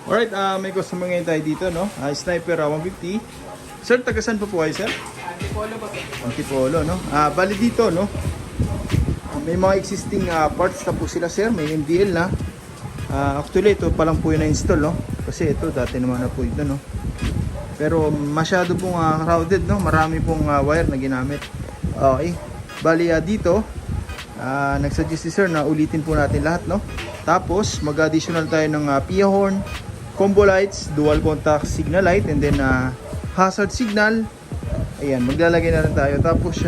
Alright, may customer ngayon tayo dito, no? Sniper 150. Sir, tagasan po po kayo, sir? Antipolo ba? Antipolo, no? Bali dito, no? May mga existing parts na po sila, sir. May MDL na. Actually, ito pa lang po yung na-install, no? Kasi ito, dati naman na po ito, no? Pero masyado pong crowded, no? Marami pong wire na ginamit. Okay. Bali, dito, nagsuggest si sir na ulitin po natin lahat, no? Tapos, mag-additional tayo ng PIA horn, combo lights, dual contact signal light, and then hazard signal. Ayan, maglalagay na rin tayo. Tapos,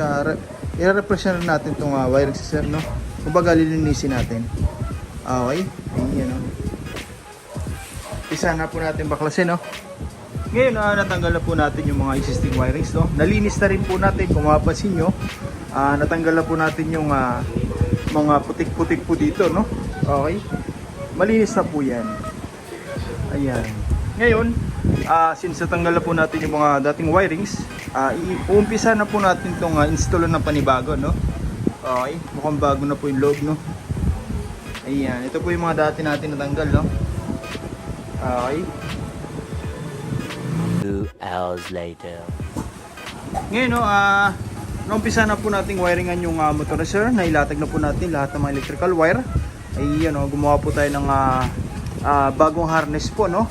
i-refresh na natin itong wiring si sir, no? Kumbaga, lilinisin natin. Okay. Ayan, no? Isa na po natin baklasin, no? Ngayon, natanggal na po natin yung mga existing wirings, no? Nalinis na rin po natin, kung mapapansin nyo. Natanggal na po natin yung mga putik-putik po dito, no? Okay. Malinis na po yan. Ayan. Ngayon, since natanggal na po natin yung mga dating wirings, uumpisa na po natin itong install ng panibago, no? Okay. Mukhang bago na po yung loob, no? Ayan. Ito po yung mga dati natin natanggal, no? Okay. 2 hours later. Ngayon, no, naumpisa na po nating wiringan yung motor, sir. Nailatag na po natin lahat ng mga electrical wire. Ayan, no, gumawa po tayo ng bagong harness po, no?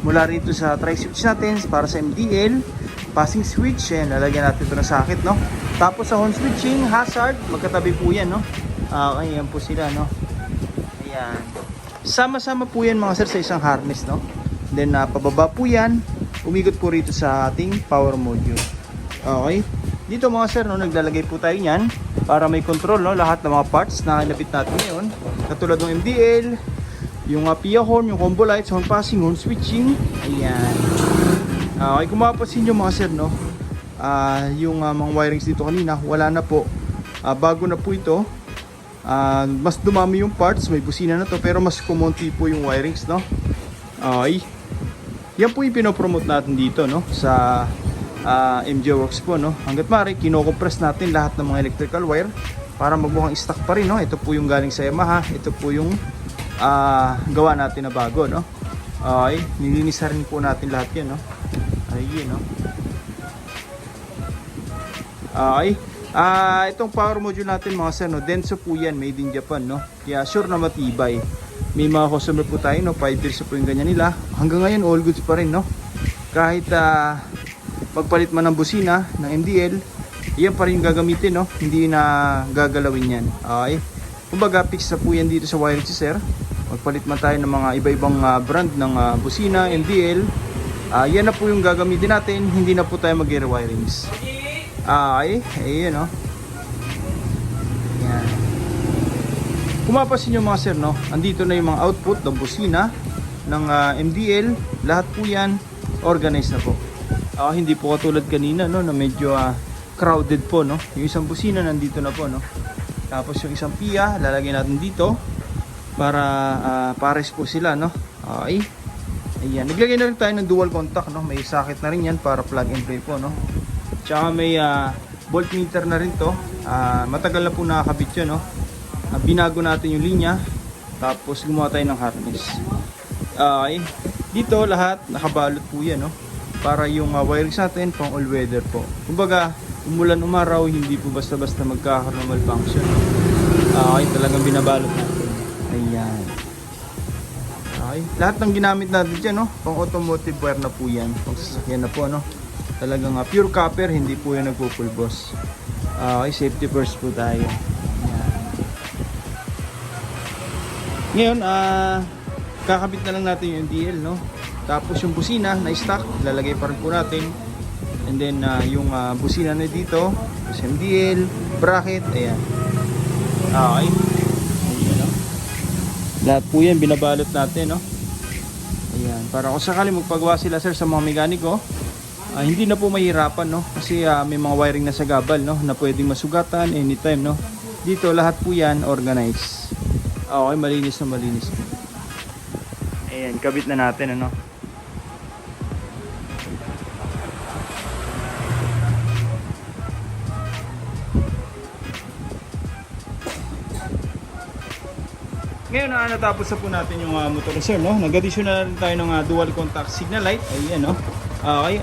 Mula rito sa tri-switch natin para sa MDL, passing switch, ayan, lalagyan natin ito ng socket, no? Tapos sa horn switching, hazard, magkatabi po yan, no? Okay, yan po sila, no? Ayan. Sama-sama po yan mga sir sa isang harness, no? Then, pababa po yan, umikot po rito sa ating power module. Okay? Dito mga sir, no, naglalagay po tayo niyan para may control, no, lahat ng mga parts na hinapit natin ngayon. Katulad ng MDL, yung PIA horn, yung combo lights, horn passing, horn switching. Ayan. Okay, kung mapapansin nyo mga sir, no, yung mga wirings dito kanina, wala na po. Bago na po ito. Mas dumami yung parts, may busina na to, pero mas kumonti po yung wirings, no. Okay. Yan po yung pinopromote natin dito, no, sa MJ Works po, no. Hangga't maaari, kino-compress natin lahat ng mga electrical wire para magmukhang stock pa rin, no. Ito po yung galing sa Yamaha, ito po yung gawa natin na bago, no. Okay, nilinis rin po natin lahat yan, no. Ayun, no. Okay. Itong power module natin mga sir, no, Denso po yan, made in Japan, no. Kaya sure na matibay. May mga customer po tayo, no, 5 years po yung ganyan nila. Hanggang ngayon, all goods pa rin, no. Kahit pagpalit man ng busina, ng MDL, yan pa rin yung gagamitin, no. Hindi na gagalawin yan. Okay. Kumbaga, fix na po yan dito sa wiring si sir. Magpalit man tayo ng mga iba-ibang brand ng busina, MDL. Yan na po yung gagamitin natin. Hindi na po tayo mag-rewirings. Okay. Ayan, no. Yan. Kung mapapansin nyo mga sir, no, andito na yung mga output ng busina, ng MDL. Lahat po yan, organized na po. Hindi po katulad kanina, no, na medyo crowded po, no. Yung isang busina nandito na po, no. Tapos yung isang PIA, lalagay natin dito para pares po sila, no. Okay. Ayan, naglagay na rin tayo ng dual contact, no. May socket na rin yan para plug and play po, no. Tsaka may voltmeter na rin to. Matagal na po nakakabit yun, no. Binago natin yung linya, tapos gumawa tayo ng harness. Okay. Dito lahat nakabalot po yan, no. Para yung wirings natin pang all weather po. Kumbaga, umulan umaraw, hindi po basta-basta magkakaroon ng malfunction. Okay, talagang binabalot natin. Ayan. Okay. Lahat ng ginamit natin dyan, no, pang automotive wire na po yan. Pang sasakyan na po, no. Talagang pure copper, hindi po yan nagpupulbos. Okay, safety first po tayo. Ngayon, kakabit na lang natin yung MDL, no. Tapos yung busina na stock, lalagay pa rin po natin. And then yung busina na dito, yung MDL, bracket, ayan. Okay. Ayan, no? Lahat po yan binabalot natin, no. Ayan, para kung sakali magpagawa sila sir sa mga mekaniko, hindi na po mahirapan, no. Kasi may mga wiring na sa gabal, no, na pwedeng masugatan anytime, no. Dito lahat po yan organized. Okay, malinis na malinis. Ayan, kabit na natin, ano. Ngayon natapos na po natin yung motor sir, no? Nag-addition na rin tayo ng dual contact signal light. Ayan, no? Okay.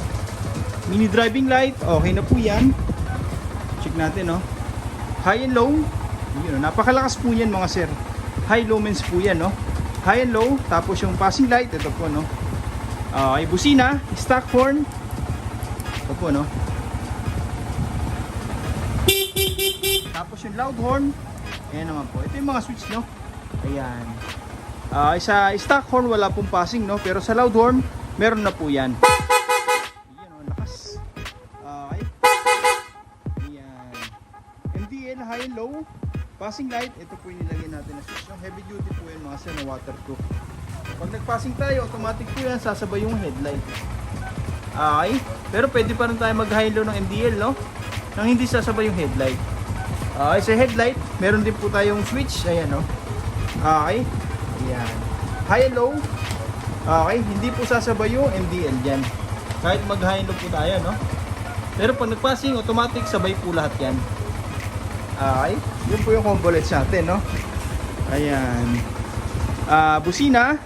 Mini driving light, okay na po yan. Check natin, no? High and low. Yun, no? Napakalakas po yan mga sir. High lumens po yan, no? High and low. Tapos yung passing light, ito po, no? Okay, busina, stock horn. Ito po, no? Tapos yung loud horn. Ayan naman po. Ito yung mga switch, no? Ayan. Sa stock horn wala pong passing, no? Pero sa loud horn, meron na po yan. Ayan, oh, lakas. Okay. Ayan. MDL, high and low. Passing light, ito po yung nilagay natin na switch, no? Heavy duty po yan mga sir, na waterproof. Pag nag-passing tayo, automatic po yan, sasabay yung headlight. Okay. Pero pwede pa rin tayo mag-high and low ng MDL, no? Nang hindi sasabay yung headlight. Okay, sa headlight, meron din po tayong switch. Ayan, no? Okay. Ayan. High and low. Okay, hindi po sasabay yung MDL dyan. Kahit mag-high and low po tayo, no? Pero pag nag-passing, automatic sabay po lahat yan. Okay. Yun po yung combo lights natin, no? Ayan. Busina.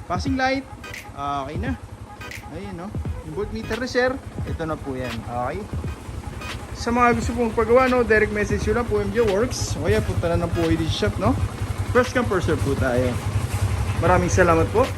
Passing light. Okay na. Ayan, no? Yung voltmeter reserve, ito na po yan. Okay. Sa mga gusto pong pagawa, no, direct message yun lang po, MJ Works. O kaya punta na ng po ID shop, no? First come, first serve po tayo. Maraming salamat po.